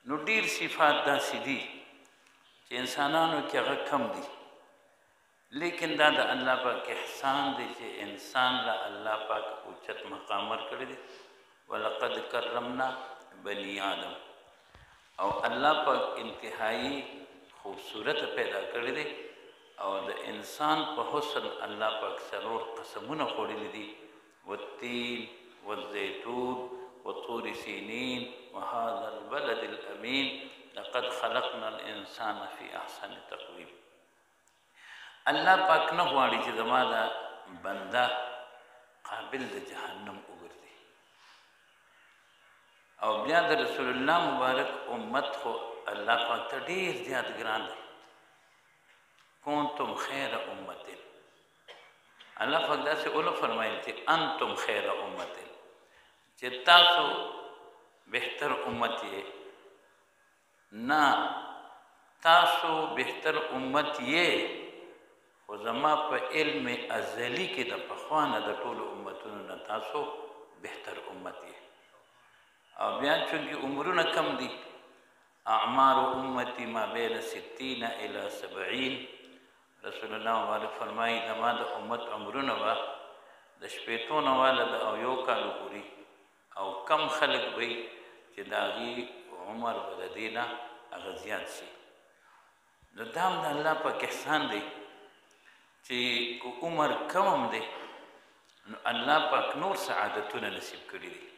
نو ډیر صفات داسې دي چې انسانانو کې هغه کم دي، لیکن دا د الله پاک احسان دی چې انسان له الله پاک اوچت مقام ورکړی دی. ولقد کرمنا بني آدم، او الله پاک انتهایی خوبصورت پیدا کړی دی، او د انسان په حسن الله پاک څلور قسمونه خوړلي دي: والتین والزیتون وطور سینین وهذا البلد الامین لقد خلقنا الانسان فی احسن تقویم. الله پاک نه غواړي چې زما دا بنده قابل د جهنم وګرځي. او بیا د رسول الله مبارک امت خو الله پاک ته ډیر زیات ګران دی. کنتم خیر امت، الله پاک داسې اولو فرمایل چې انتم خیر امت، چې تاسو بهتر امت یې. نه، تاسو بهتر امت یې، خو زما په علم ازلی کې د پخوانه د ټولو امتونو نه تاسو بهتر امت یې. او بیا چونکې عمرونه کم دي، اعمار امتی ما بین 60 الی 70، رسول الله مبارک فرمایي زما د امت عمرونه به د 80 نه واله د او 1 کال پورې، او کم خلک وي چې د هغې عمر به د دې نه هغه زیات شي. نو دا هم د الله پاک احسان دی چې عمر کم هم دی نو الله پاک نور سعادتونه نصیب کړي دي.